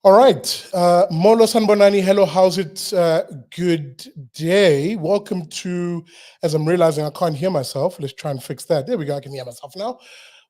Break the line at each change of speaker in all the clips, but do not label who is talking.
All right. Molo Sanbonani, hello, how's it? Good day. Welcome to, as I'm realizing I can't hear myself, let's try and fix that. There we go, I can hear myself now.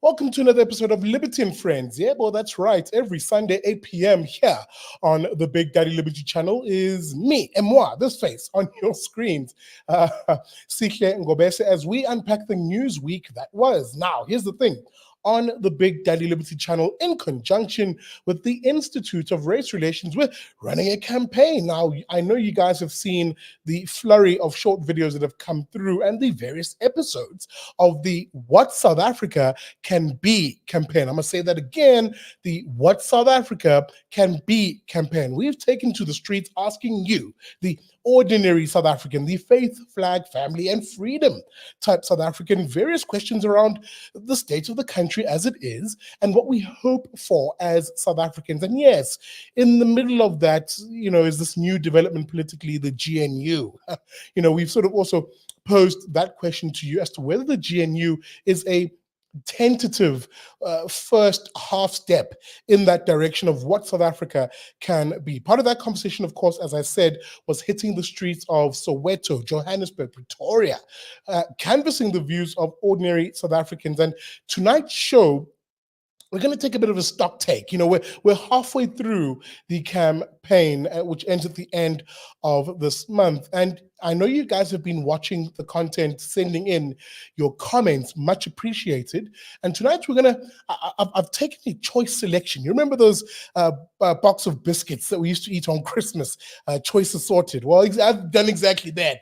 Welcome to another episode of Liberty and Friends. Yeah, well, that's right. Every Sunday, 8 p.m. here on the Big Daddy Liberty channel is me, and moi, this face on your screens. Sikhe Ngobese, as we unpack the news week that was. Now, here's the thing. On the Big Daddy Liberty channel, in conjunction with the Institute of Race Relations, we're running a campaign. Now, I know you guys have seen the flurry of short videos that have come through and the various episodes of the What South Africa Can Be campaign. I'm going to say that again, the What South Africa Can Be campaign. We've taken to the streets asking you, the ordinary South African, the faith, flag, family, and freedom type South African, various questions around the state of the country as it is and what we hope for as South Africans. And yes, in the middle of that, is this new development politically, the GNU. We've sort of also posed that question to you as to whether the GNU is a tentative first half step in that direction of what South Africa can be. Part of that conversation, of course, as I said, was hitting the streets of Soweto, Johannesburg, Pretoria, canvassing the views of ordinary South Africans. And tonight's show, we're going to take a bit of a stock take. We're halfway through the campaign, which ends at the end of this month. And I know you guys have been watching the content, sending in your comments, much appreciated. And tonight I've taken a choice selection. You remember those box of biscuits that we used to eat on Christmas, choice assorted? Well, I've done exactly that.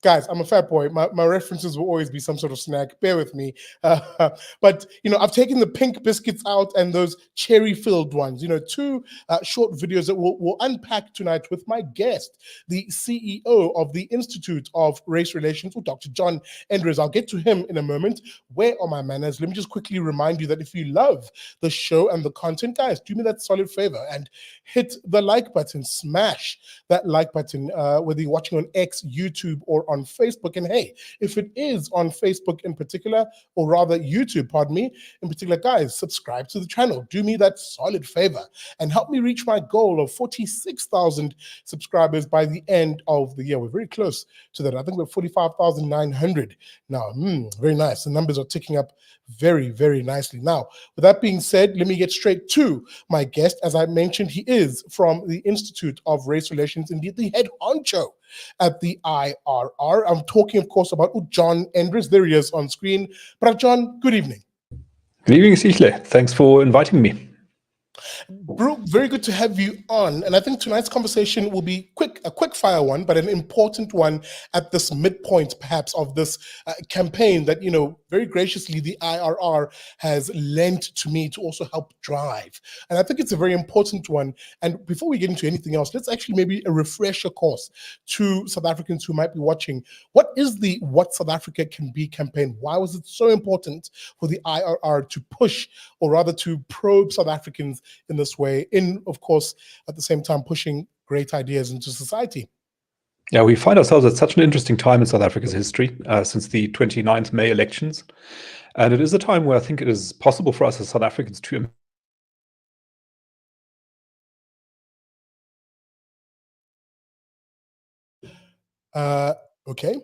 Guys, I'm a fat boy. My references will always be some sort of snack. Bear with me. But, I've taken the pink biscuits out and those cherry-filled ones. Two short videos that we'll unpack tonight with my guest, the CEO of the Institute of Race Relations, Dr. John Endres. I'll get to him in a moment. Where are my manners? Let me just quickly remind you that if you love the show and the content, guys, do me that solid favor and hit the like button. Smash that like button, whether you're watching on X, YouTube, or on Facebook. And hey, if it is on Facebook in particular, or rather YouTube, pardon me, in particular, guys, subscribe to the channel. Do me that solid favor and help me reach my goal of 46,000 subscribers by the end of the year. We're very close to that. I think we're 45,900 now. Very nice. The numbers are ticking up very, very nicely. Now, with that being said, let me get straight to my guest. As I mentioned, he is from the Institute of Race Relations, indeed the head honcho at the IRR. I'm talking, of course, about John Endres. There he is on screen. But John, good evening.
Good evening, Sikhe. Thanks for inviting me.
Bro, very good to have you on. And I think tonight's conversation will be a quick fire one, but an important one at this midpoint, perhaps, of this campaign that, very graciously, the IRR has lent to me to also help drive. And I think it's a very important one. And before we get into anything else, let's actually maybe a refresher course to South Africans who might be watching. What is the What South Africa Can Be campaign? Why was it so important for the IRR to push, or rather to probe South Africans in this way, of course, at the same time pushing great ideas into society?
Yeah, we find ourselves at such an interesting time in South Africa's history since the 29th May elections. And it is a time where I think it is possible for us as South Africans to
okay.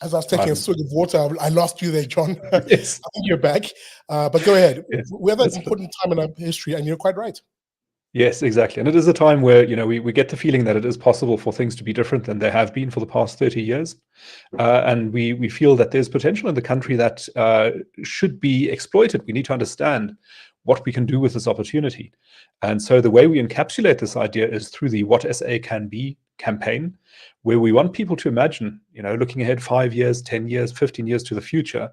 As I was taking a swig of water, I lost you there, John.
Yes.
I think you're back. But go ahead.
Yes.
We're at an important time in our history, and you're quite right.
Yes, exactly. And it is a time where, we get the feeling that it is possible for things to be different than they have been for the past 30 years. And we feel that there's potential in the country that should be exploited. We need to understand what we can do with this opportunity. And so the way we encapsulate this idea is through the What SA Can Be campaign, where we want people to imagine, looking ahead 5 years, 10 years, 15 years to the future,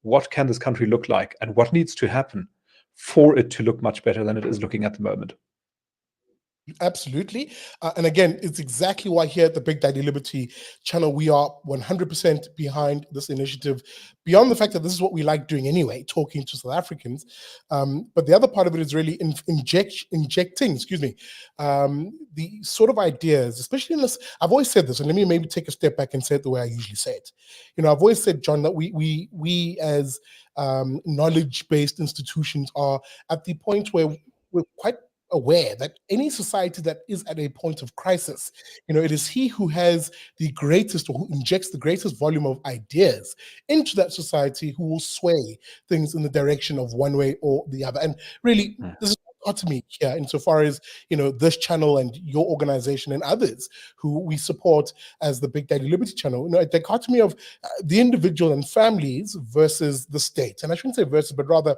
what can this country look like and what needs to happen for it to look much better than it is looking at the moment.
Absolutely. And again, it's exactly why here at the Big Daddy Liberty channel, we are 100% behind this initiative, beyond the fact that this is what we like doing anyway, talking to South Africans. But the other part of it is really injecting, the sort of ideas, especially in this. I've always said this, and let me maybe take a step back and say it the way I usually say it. I've always said, John, that we as knowledge-based institutions are at the point where we're quite aware that any society that is at a point of crisis, it is he who has the greatest, or who injects the greatest volume of ideas into that society, who will sway things in the direction of one way or the other. And really, this is dichotomy here insofar as this channel and your organization and others who we support as the Big Daddy Liberty channel, a dichotomy of the individual and families versus the state. And I shouldn't say versus, but rather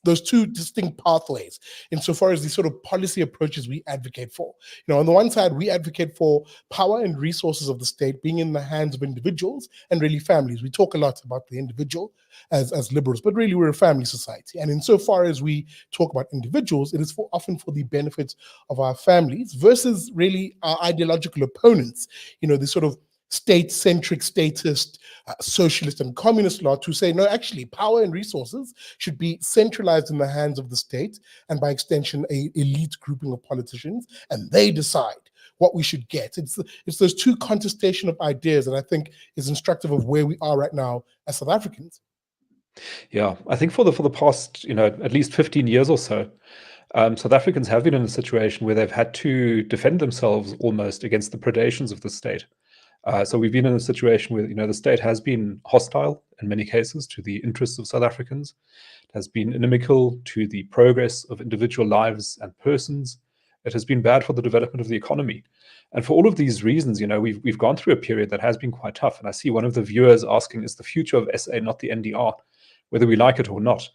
those two distinct pathways insofar as the sort of policy approaches we advocate for. On the one side, we advocate for power and resources of the state being in the hands of individuals and really families. We talk a lot about the individual as liberals, but really we're a family society. And insofar as we talk about individuals, it is often for the benefit of our families versus really our ideological opponents, the sort of state-centric, statist, socialist and communist lot who say, no, actually, power and resources should be centralized in the hands of the state and by extension, a elite grouping of politicians, and they decide what we should get. It's those two contestation of ideas that I think is instructive of where we are right now as South Africans.
Yeah, I think for the past, at least 15 years or so, South Africans have been in a situation where they've had to defend themselves almost against the predations of the state. So we've been in a situation where, the state has been hostile in many cases to the interests of South Africans. It has been inimical to the progress of individual lives and persons. It has been bad for the development of the economy. And for all of these reasons, we've gone through a period that has been quite tough. And I see one of the viewers asking, is the future of SA not the NDR, whether we like it or not?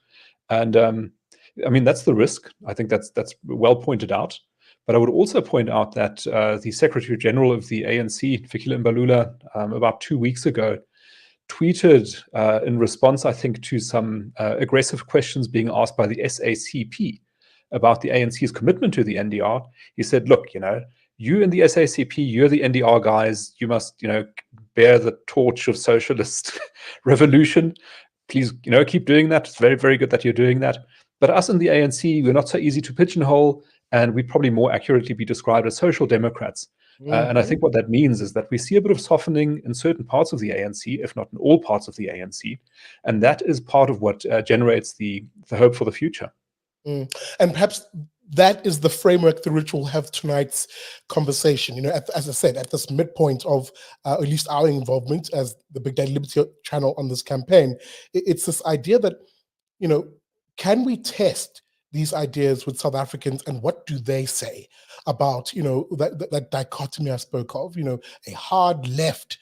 And I mean, that's the risk. I think that's well pointed out. But I would also point out that the Secretary General of the ANC, Fikile Mbalula, about 2 weeks ago, tweeted in response, I think, to some aggressive questions being asked by the SACP about the ANC's commitment to the NDR. He said, look, you in the SACP, you're the NDR guys, you must, bear the torch of socialist revolution. Please, keep doing that. It's very, very good that you're doing that. But us in the ANC, we're not so easy to pigeonhole, and we'd probably more accurately be described as social democrats. And I think what that means is that we see a bit of softening in certain parts of the ANC, if not in all parts of the ANC. And that is part of what generates the hope for the future.
And perhaps that is the framework through which we'll have tonight's conversation. As I said, at this midpoint of at least our involvement as the Big Daddy Liberty channel on this campaign, it's this idea that, can we test these ideas with South Africans, and what do they say about that dichotomy I spoke of, a hard left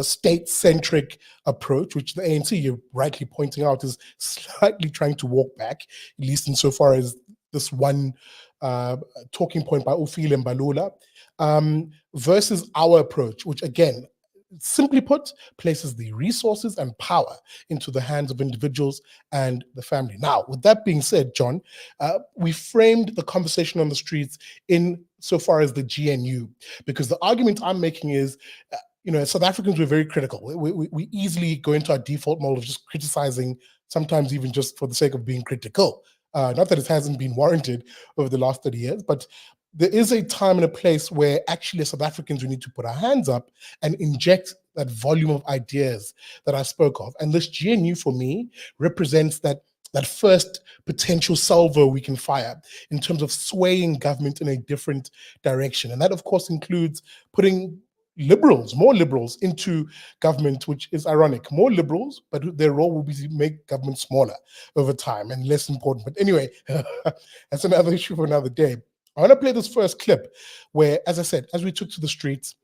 state-centric approach, which the ANC, you're rightly pointing out, is slightly trying to walk back, at least insofar as this one talking point by Ufile Mbalula, versus our approach, which again, simply put, places the resources and power into the hands of individuals and the family. Now, with that being said, John, we framed the conversation on the streets in so far as the GNU, because the argument I'm making is, as South Africans, we're very critical. We easily go into our default mode of just criticizing, sometimes even just for the sake of being critical. Not that it hasn't been warranted over the last 30 years, but there is a time and a place where actually as South Africans, we need to put our hands up and inject that volume of ideas that I spoke of. And this GNU for me represents that first potential salvo we can fire in terms of swaying government in a different direction. And that of course includes putting more liberals into government, which is ironic. More liberals, but their role will be to make government smaller over time and less important. But anyway, that's another issue for another day. I want to play this first clip where, as I said, as we took to the streets,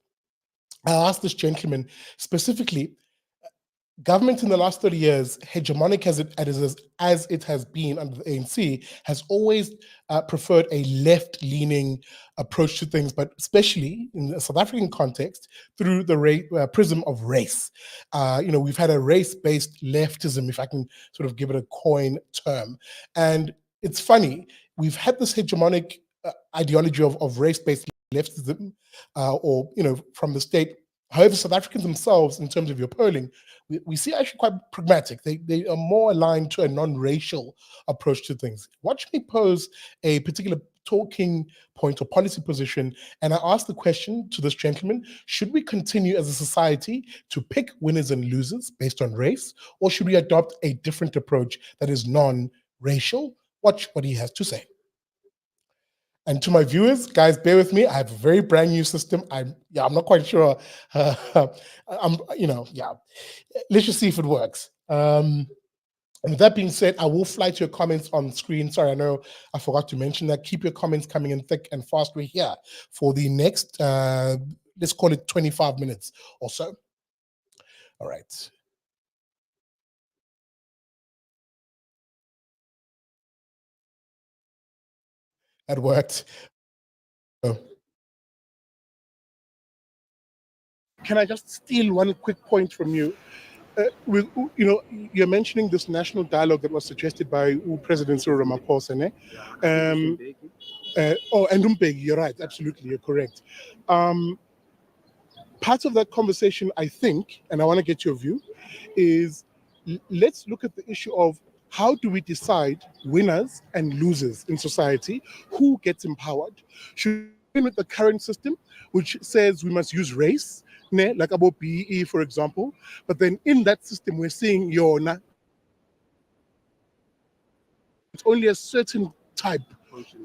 I asked this gentleman specifically, government in the last 30 years, hegemonic as it has been under the ANC, has always preferred a left-leaning approach to things, but especially in the South African context, through the prism of race. We've had a race-based leftism, if I can sort of give it a coin term. And it's funny, we've had this hegemonic ideology of race-based leftism, from the state. However, South Africans themselves, in terms of your polling, we see actually quite pragmatic. They are more aligned to a non-racial approach to things. Watch me pose a particular talking point or policy position, and I ask the question to this gentleman: should we continue as a society to pick winners and losers based on race, or should we adopt a different approach that is non-racial? Watch what he has to say. And to my viewers, guys, bear with me. I have a very brand new system. I'm not quite sure. Yeah. Let's just see if it works. And with that being said, I will fly to your comments on screen. Sorry, I know I forgot to mention that. Keep your comments coming in thick and fast. We're here for the next, let's call it 25 minutes or so. All right. That worked. Oh. Can I just steal one quick point from you? You're mentioning this national dialogue that was suggested by President Cyril Ramaphosa. And Umbegi, you're right, absolutely, you're correct. Part of that conversation, I think, and I want to get your view, is let's look at the issue of how do we decide winners and losers in society? Who gets empowered? Should we begin with the current system, which says we must use race, like about BEE, for example, but then in that system, we're seeing it's only a certain type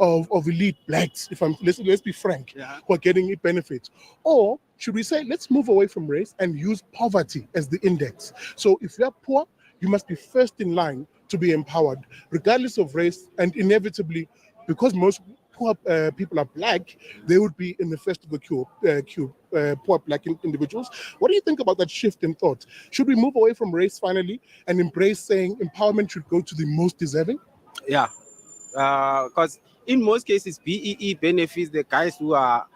of elite blacks, let's be frank, who are getting it benefits. Or should we say, let's move away from race and use poverty as the index? So if you're poor, you must be first in line to be empowered, regardless of race, and inevitably, because most poor people are black, they would be in the first of the queue, poor black individuals. What do you think about that shift in thought? Should we move away from race finally and embrace saying empowerment should go to the most deserving?
Yeah, because in most cases, BEE benefits the guys who are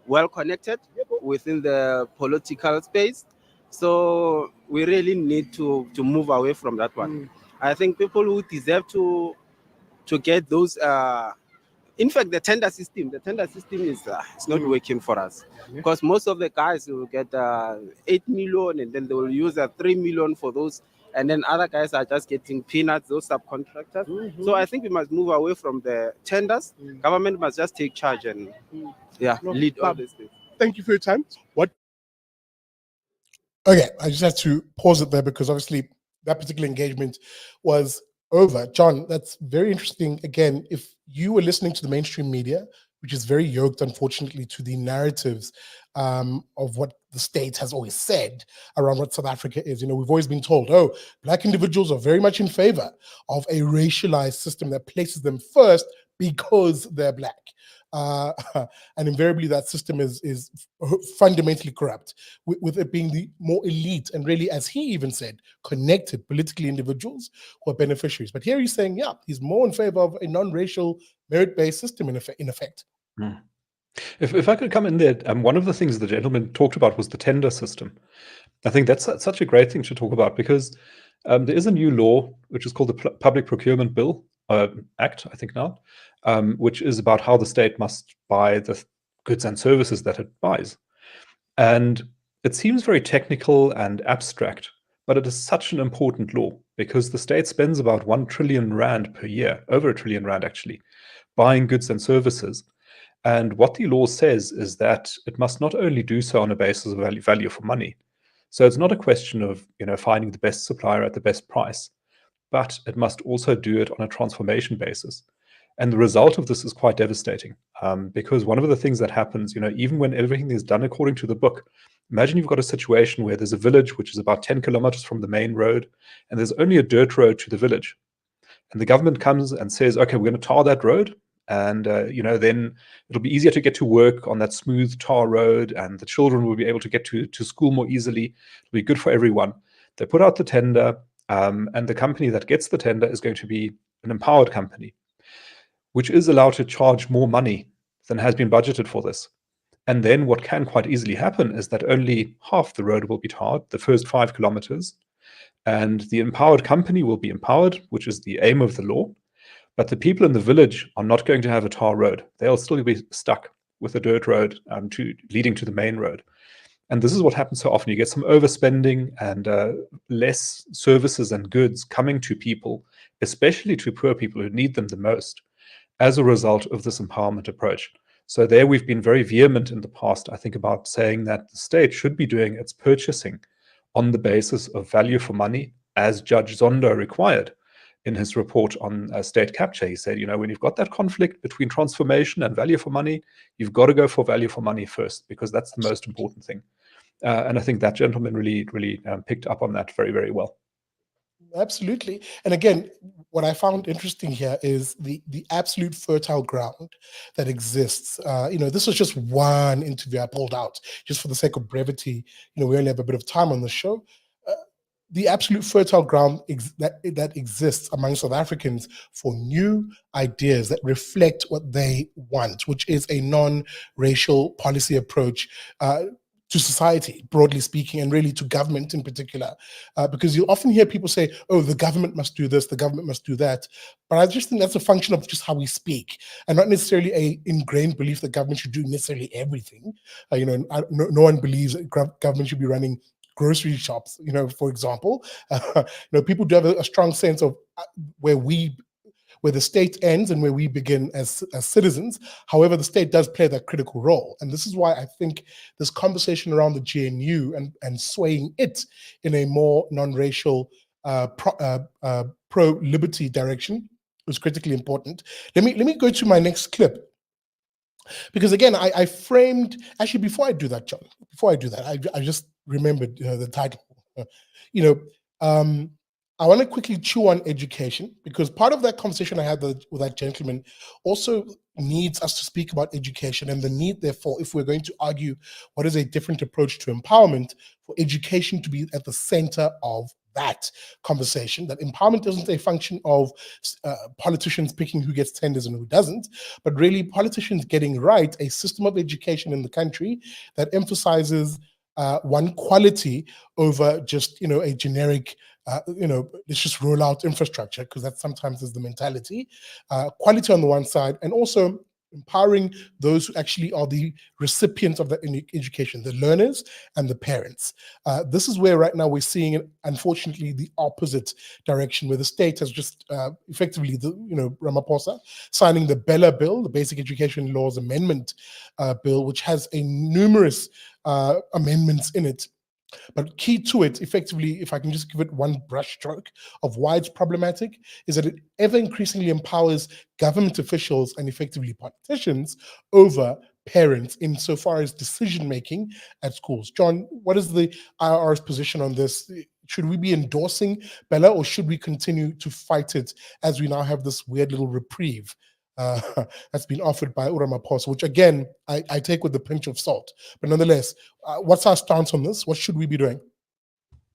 well connected within the political space. So we really need to move away from that one. I think people who deserve to get those. In fact, the tender system is it's not working for us, because most of the guys will get 8 million and then they will use 3 million for those, and then other guys are just getting peanuts, those subcontractors. So I think we must move away from the tenders. Government must just take charge and lead all these things.
Thank you for your time. Okay, I just had to pause it there because obviously that particular engagement was over. John, that's very interesting. Again, if you were listening to the mainstream media, which is very yoked, unfortunately, to the narratives of what the state has always said around what South Africa is. We've always been told, oh, black individuals are very much in favor of a racialized system that places them first because they're black. And invariably that system is fundamentally corrupt, with it being the more elite and really, as he even said, connected politically individuals who are beneficiaries. But here he's saying, yeah, he's more in favor of a non-racial merit-based system in effect.
If I could come in there, one of the things the gentleman talked about was the tender system. I think that's such a great thing to talk about, because there is a new law which is called the Public Procurement Bill Act, I think now, which is about how the state must buy the goods and services that it buys. And it seems very technical and abstract, but it is such an important law, because the state spends about 1 trillion rand per year, over 1 trillion rand actually, buying goods and services. And what the law says is that it must not only do so on a basis of value for money. So it's not a question of finding the best supplier at the best price, but it must also do it on a transformation basis. And the result of this is quite devastating, because one of the things that happens, even when everything is done according to the book, imagine you've got a situation where there's a village which is about 10 kilometers from the main road, and there's only a dirt road to the village. And the government comes and says, okay, we're going to tar that road. And, then it'll be easier to get to work on that smooth tar road, and the children will be able to get to school more easily. It'll be good for everyone. They put out the tender, and the company that gets the tender is going to be an empowered company, which is allowed to charge more money than has been budgeted for this. And then what can quite easily happen is that only half the road will be tarred, the first 5 kilometers, and the empowered company will be empowered, which is the aim of the law. But the people in the village are not going to have a tar road. They'll still be stuck with a dirt road leading to the main road. And this is what happens so often. You get some overspending and less services and goods coming to people, especially to poor people who need them the most, as a result of this empowerment approach. So there we've been very vehement in the past, I think, about saying that the state should be doing its purchasing on the basis of value for money, as Judge Zondo required. in his report on state capture. He said, when you've got that conflict between transformation and value for money, you've got to go for value for money first, because that's the most important thing. And I think that gentleman really picked up on that very, very well.
Absolutely. And again, what I found interesting here is the absolute fertile ground that exists. This was just one interview I pulled out just for the sake of brevity. We only have a bit of time on the show. The absolute fertile ground that exists among South Africans for new ideas that reflect what they want, which is a non-racial policy approach to society, broadly speaking, and really to government in particular. Because you often hear people say, oh, the government must do this, the government must do that. But I just think that's a function of just how we speak, and not necessarily a ingrained belief that government should do necessarily everything. No one believes that government should be running grocery shops, for example. People do have a strong sense of where the state ends and where we begin as citizens. However, the state does play that critical role. And this is why I think this conversation around the GNU and swaying it in a more non-racial, pro-liberty direction is critically important. Let me go to my next clip. Because again, I framed, actually, before I do that, John, I just remembered the title. I want to quickly chew on education, because part of that conversation I had with that gentleman also needs us to speak about education, and the need, therefore, if we're going to argue what is a different approach to empowerment, for education to be at the center of that conversation. That empowerment isn't a function of politicians picking who gets tenders and who doesn't, but really politicians getting right a system of education in the country that emphasizes one quality over just a generic let's just roll out infrastructure, because that sometimes is the mentality. Quality on the one side, and also empowering those who actually are the recipients of that education, the learners and the parents. This is where right now we're seeing, unfortunately, the opposite direction, where the state has just effectively, Ramaphosa signing the BELA bill, the Basic Education Laws Amendment bill, which has a numerous amendments in it. But key to it, effectively, if I can just give it one brushstroke of why it's problematic, is that it ever increasingly empowers government officials and effectively politicians over parents insofar as decision-making at schools. John, what is the IRR's position on this? Should we be endorsing BELA, or should we continue to fight it as we now have this weird little reprieve that's been offered by Ramaphosa, which again, I take with a pinch of salt. But nonetheless, what's our stance on this? What should we be doing?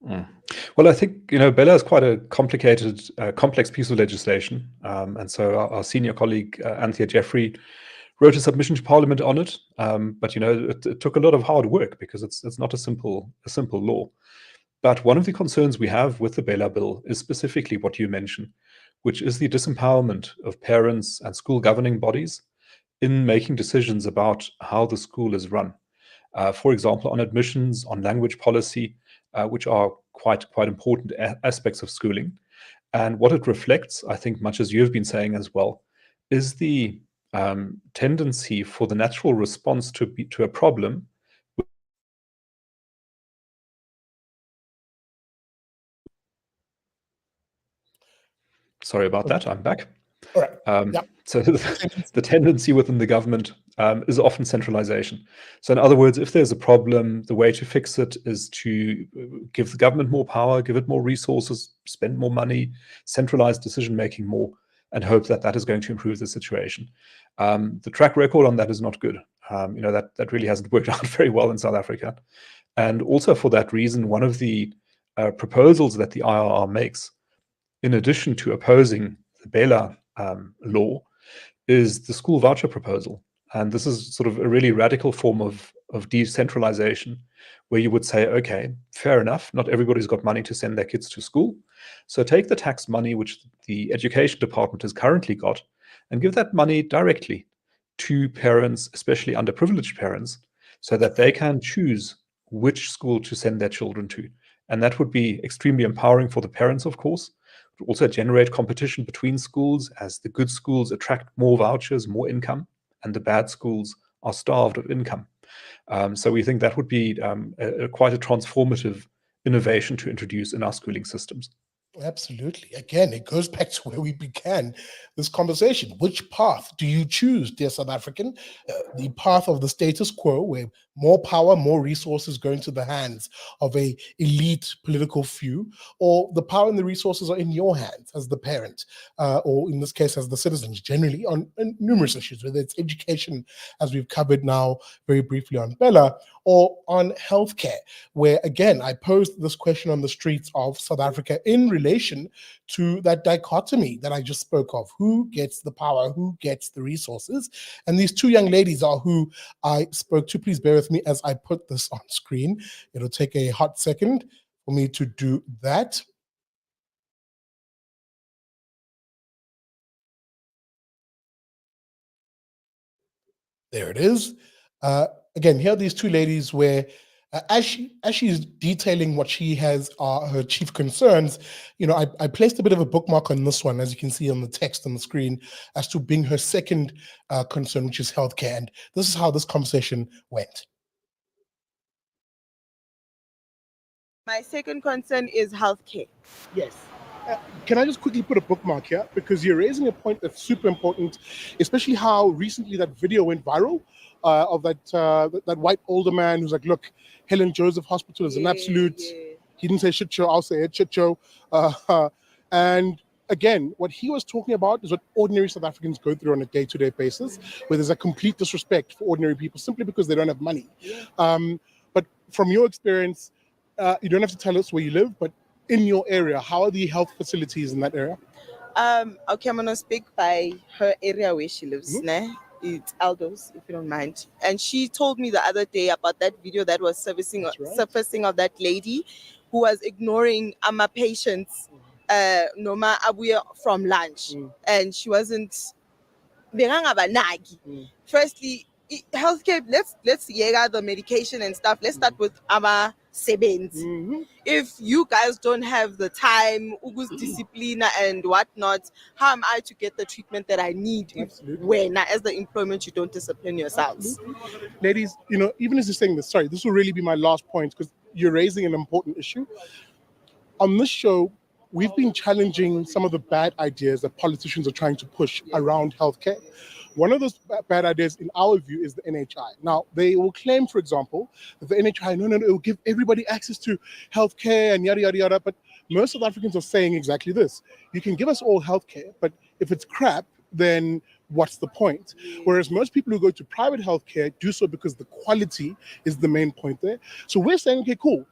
Well, I think, BELA is quite a complicated, complex piece of legislation. And so our senior colleague, Anthea Jeffrey, wrote a submission to Parliament on it. But, it took a lot of hard work, because it's not a simple law. But one of the concerns we have with the BELA bill is specifically what you mentioned, which is the disempowerment of parents and school governing bodies in making decisions about how the school is run. For example, on admissions, on language policy, which are quite important aspects of schooling. And what it reflects, I think, much as you've been saying as well, is the tendency for the natural response to a problem. Sorry about that, I'm back.
All right.
So the tendency within the government is often centralization. So in other words, if there's a problem, the way to fix it is to give the government more power, give it more resources, spend more money, centralize decision-making more, and hope that that is going to improve the situation. The track record on that is not good. That really hasn't worked out very well in South Africa. And also for that reason, one of the proposals that the IRR makes, in addition to opposing the BELA law, is the school voucher proposal. And this is sort of a really radical form of decentralization, where you would say, okay, fair enough, not everybody's got money to send their kids to school. So take the tax money, which the education department has currently got, and give that money directly to parents, especially underprivileged parents, so that they can choose which school to send their children to. And that would be extremely empowering for the parents, of course. It would also generate competition between schools, as the good schools attract more vouchers, more income, and the bad schools are starved of income. So we think that would be quite a transformative innovation to introduce in our schooling systems.
Absolutely. Again, it goes back to where we began this conversation. Which path do you choose, dear South African? The path of the status quo, where more power, more resources go into the hands of a elite political few, or the power and the resources are in your hands as the parent, or in this case, as the citizens, generally on numerous issues, whether it's education, as we've covered now very briefly on BELA, or on healthcare, where again, I posed this question on the streets of South Africa in relation to that dichotomy that I just spoke of. Who gets the power? Who gets the resources? And these two young ladies are who I spoke to. Please bear with me as I put this on screen. It'll take a hot second for me to do that. There it is. Again, here are these two ladies where as she's detailing what she has are her chief concerns, I placed a bit of a bookmark on this one, as you can see on the text on the screen, as to being her second concern, which is healthcare. And this is how this conversation went.
My second concern is healthcare.
Yes. Can I just quickly put a bookmark here? Because you're raising a point that's super important, especially how recently that video went viral of that white older man who's like, look, Helen Joseph Hospital is an absolute, he didn't say shit show, I'll say it, shit show. And again, what he was talking about is what ordinary South Africans go through on a day-to-day basis, where there's a complete disrespect for ordinary people simply because they don't have money. But from your experience, you don't have to tell us where you live, but in your area, how are the health facilities in that area?
Okay, I'm gonna speak by her area where she lives. It's Aldo's, if you don't mind. And she told me the other day about that video that was surfacing of that lady who was ignoring my patients, Noma Abuya from lunch, and she wasn't. Firstly, healthcare. Let's out the medication and stuff. Let's start with our sebens. If you guys don't have the time, discipline and whatnot, how am I to get the treatment that I need when, as the employment, you don't discipline yourselves?
Ladies, even as you're saying this, sorry, this will really be my last point because you're raising an important issue. On this show, we've been challenging some of the bad ideas that politicians are trying to push around healthcare. One of those bad ideas, in our view, is the NHI. Now, they will claim, for example, that the NHI, no, it will give everybody access to healthcare and yada, yada, yada. But most South Africans are saying exactly this. You can give us all healthcare, but if it's crap, then what's the point? Whereas most people who go to private healthcare do so because the quality is the main point there. So we're saying, okay, cool.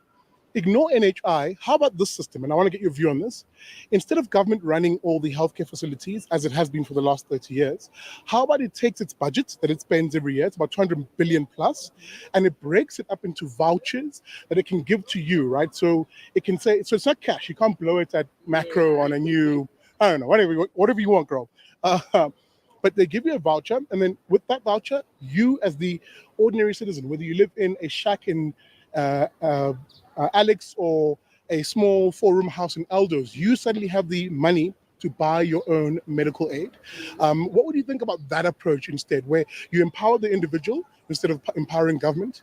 Ignore NHI. How about this system? And I want to get your view on this. Instead of government running all the healthcare facilities, as it has been for the last 30 years, how about it takes its budget that it spends every year, it's about 200 billion plus, and it breaks it up into vouchers that it can give to you, right? So it can say, so it's not cash. You can't blow it at macro on a new, I don't know, whatever you want, girl. But they give you a voucher, and then with that voucher, you as the ordinary citizen, whether you live in a shack in Alex or a small four-room house in Aldo's, you suddenly have the money to buy your own medical aid. What would you think about that approach instead, where you empower the individual instead of empowering government?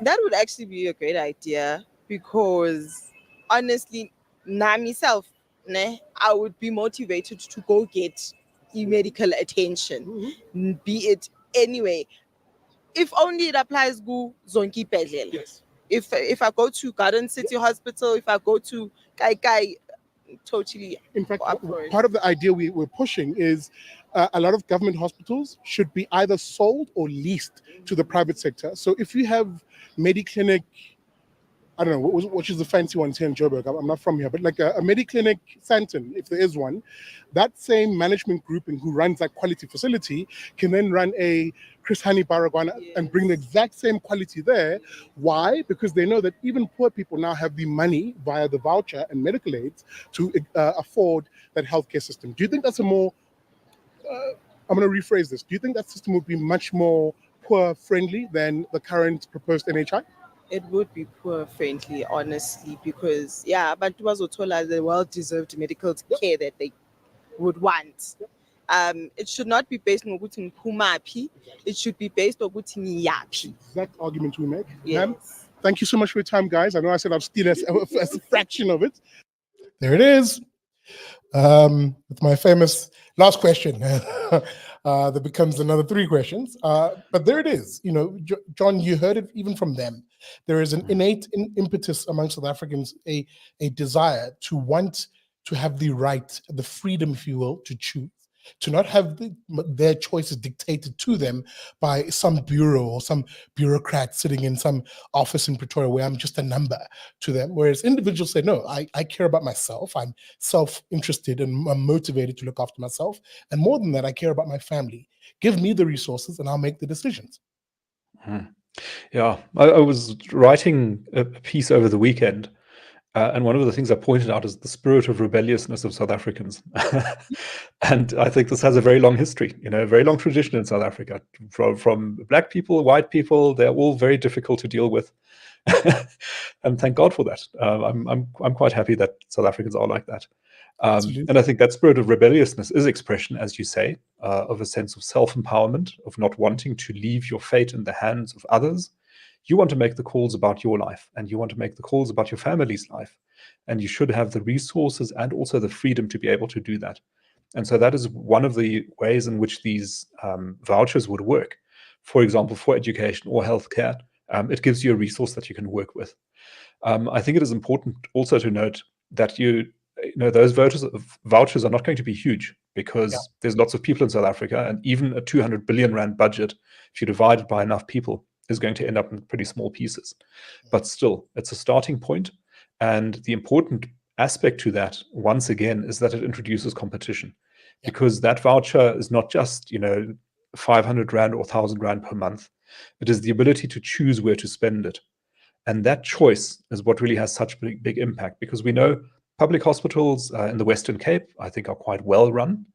That would actually be a great idea because honestly, myself, I would be motivated to go get medical attention, be it anyway. If only it applies to Zonki Pedlel.
Yes.
If I go to Garden City Hospital, if I go to Kai, totally.
In fact, part of the idea we're pushing is a lot of government hospitals should be either sold or leased to the private sector. So if you have Mediclinic, I don't know, which is the fancy ones here in Joburg, I'm not from here, but like a Mediclinic Santon, if there is one, that same management grouping who runs that quality facility can then run a Chris Hani Baragwana and bring the exact same quality there. Why? Because they know that even poor people now have the money via the voucher and medical aids to afford that healthcare system. Do you think that's a more, I'm going to rephrase this, do you think that system would be much more poor friendly than the current proposed NHI?
It would be poor friendly, honestly, because but it was also like the well-deserved medical care that they would want. It should not be based on ukuthi ngiphumapi. It should be based on ukuthi ngiyaphi.
Exact argument we make.
Yes.
Ma'am, thank you so much for your time, guys. I know I said I'll steal a fraction of it. There it is. It's my famous last question that becomes another 3 questions. But there it is. You know, John, you heard it even from them. There is an innate impetus among South Africans, a desire to want to have the right, the freedom, if you will, to choose, to not have their choices dictated to them by some bureau or some bureaucrat sitting in some office in Pretoria where I'm just a number to them. Whereas individuals say, no, I care about myself. I'm self-interested and I'm motivated to look after myself. And more than that, I care about my family. Give me the resources and I'll make the decisions.
Yeah, I was writing a piece over the weekend. And one of the things I pointed out is the spirit of rebelliousness of South Africans. And I think this has a very long history, you know, a very long tradition in South Africa. From black people, white people, they're all very difficult to deal with. And thank God for that. I'm quite happy that South Africans are like that. And I think that spirit of rebelliousness is expression, as you say, of a sense of self-empowerment, of not wanting to leave your fate in the hands of others. You want to make the calls about your life, and you want to make the calls about your family's life. And you should have the resources and also the freedom to be able to do that. And so that is one of the ways in which these vouchers would work. For example, for education or healthcare, it gives you a resource that you can work with. I think it is important also to note that those vouchers are not going to be huge, because there's lots of people in South Africa, and even a 200 billion rand budget, if you divide it by enough people, is going to end up in pretty small pieces. But still, it's a starting point. And the important aspect to that, once again, is that it introduces competition. Because that voucher is not just, 500 rand or 1,000 rand per month. It is the ability to choose where to spend it. And that choice is what really has such big impact, because we know public hospitals in the Western Cape, I think, are quite well run.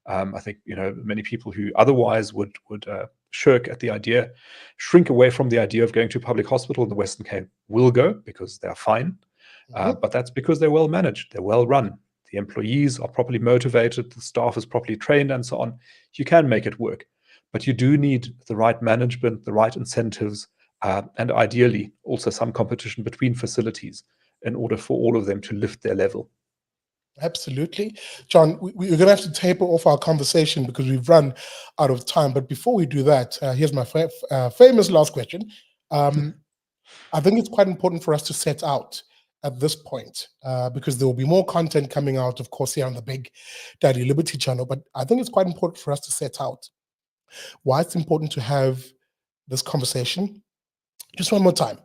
I think, many people who otherwise would shirk at the idea, shrink away from the idea of going to a public hospital in the Western Cape, will go because they're fine. But that's because they're well managed, they're well run. The employees are properly motivated, the staff is properly trained, and so on. You can make it work. But you do need the right management, the right incentives, and ideally also some competition between facilities in order for all of them to lift their level.
Absolutely. John, we're going to have to taper off our conversation because we've run out of time. But before we do that, here's my famous last question. I think it's quite important for us to set out at this point because there will be more content coming out, of course, here on the Big Daddy Liberty channel. But I think it's quite important for us to set out why it's important to have this conversation. Just one more time.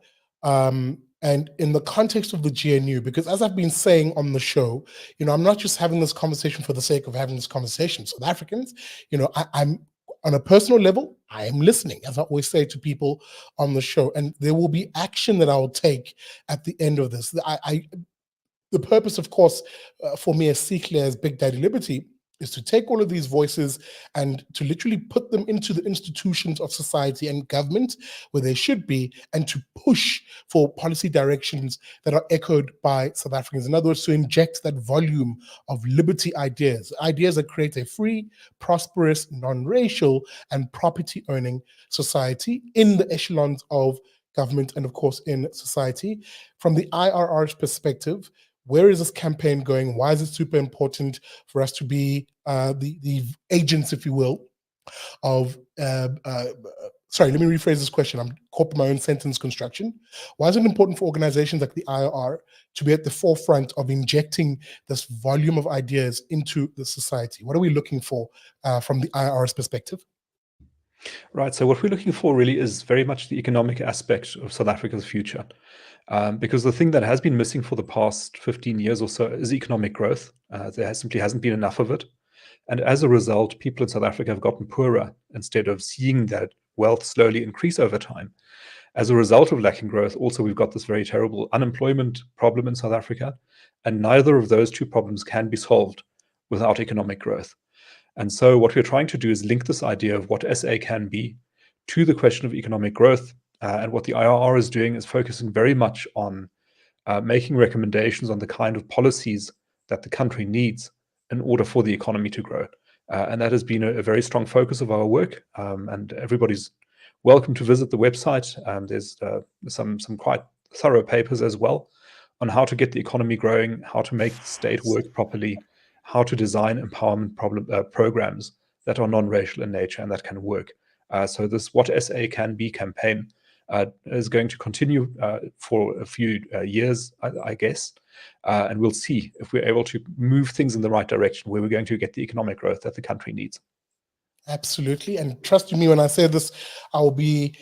And in the context of the GNU, because as I've been saying on the show, I'm not just having this conversation for the sake of having this conversation. South Africans, I'm on a personal level, I am listening, as I always say to people on the show, and there will be action that I will take at the end of this. The purpose, of course, for me as Sikhle, as Big Daddy Liberty, is to take all of these voices and to literally put them into the institutions of society and government where they should be, and to push for policy directions that are echoed by South Africans. In other words, to inject that volume of liberty ideas that create a free, prosperous, non-racial, and property-owning society in the echelons of government and, of course, in society. From the IRR's perspective, where is this campaign going? Why is it super important for us to be the agents, if you will, of sorry, let me rephrase this question. I'm copying my own sentence construction. Why is it important for organizations like the IRR to be at the forefront of injecting this volume of ideas into the society? What are we looking for from the IRR's perspective?
Right. So what we're looking for really is very much the economic aspect of South Africa's future. Because the thing that has been missing for the past 15 years or so is economic growth. There simply hasn't been enough of it. And as a result, people in South Africa have gotten poorer instead of seeing that wealth slowly increase over time. As a result of lacking growth, also we've got this very terrible unemployment problem in South Africa. And neither of those two problems can be solved without economic growth. And so what we're trying to do is link this idea of what SA can be to the question of economic growth. And what the IRR is doing is focusing very much on making recommendations on the kind of policies that the country needs in order for the economy to grow. And that has been a very strong focus of our work. And everybody's welcome to visit the website. There's some quite thorough papers as well on how to get the economy growing, how to make the state work properly, how to design empowerment programs that are non-racial in nature and that can work. So this What SA Can Be campaign is going to continue for a few years, I guess. And we'll see if we're able to move things in the right direction, where we're going to get the economic growth that the country needs.
Absolutely. And trust me when I say this, I will be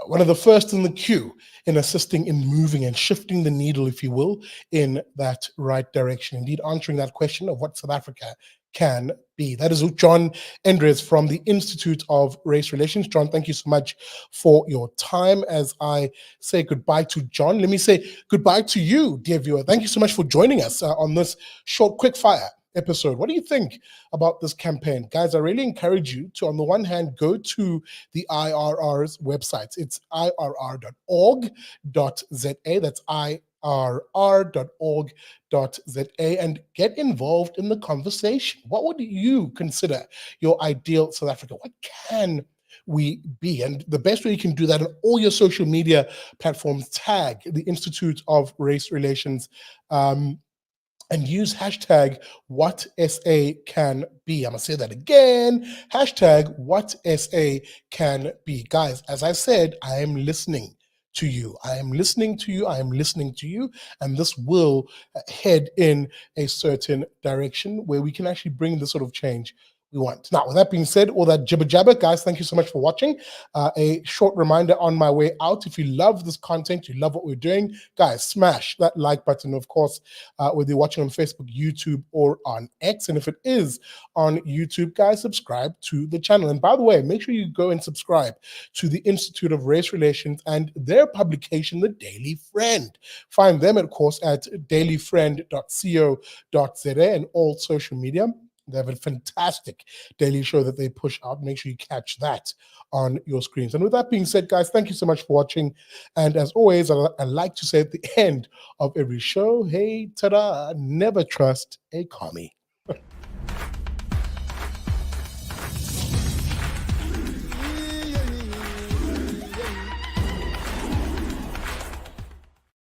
one of the first in the queue in assisting in moving and shifting the needle, if you will, in that right direction. Indeed, answering that question of what South Africa can be. That is John Endres from the Institute of Race Relations. John, thank you so much for your time. As I say goodbye to John, let me say goodbye to you, dear viewer. Thank you so much for joining us on this short quick fire episode. What do you think about this campaign? Guys, I really encourage you to, on the one hand, go to the IRR's website. It's irr.org.za. That's irr.org.za, and get involved in the conversation. What would you consider your ideal South Africa? What can we be? And the best way you can do that on all your social media platforms, tag the Institute of Race Relations, and use hashtag what SA can be. I'm gonna say that again, hashtag what SA can be. Guys, as I said, I am listening to you. I am listening to you. I am listening to you. And this will head in a certain direction where we can actually bring the sort of change we want. Now, with that being said, all that jibber jabber, guys, thank you so much for watching. A short reminder on my way out: if you love this content, you love what we're doing, guys, smash that like button, of course, whether you're watching on Facebook, YouTube, or on X. And if it is on YouTube, guys, subscribe to the channel. And by the way, make sure you go and subscribe to the Institute of Race Relations and their publication, The Daily Friend. Find them, of course, at dailyfriend.co.za and all social media. They have a fantastic daily show that they push out. Make sure you catch that on your screens. And with that being said, guys, thank you so much for watching. And as always, I like to say at the end of every show, hey, ta-da, never trust a commie.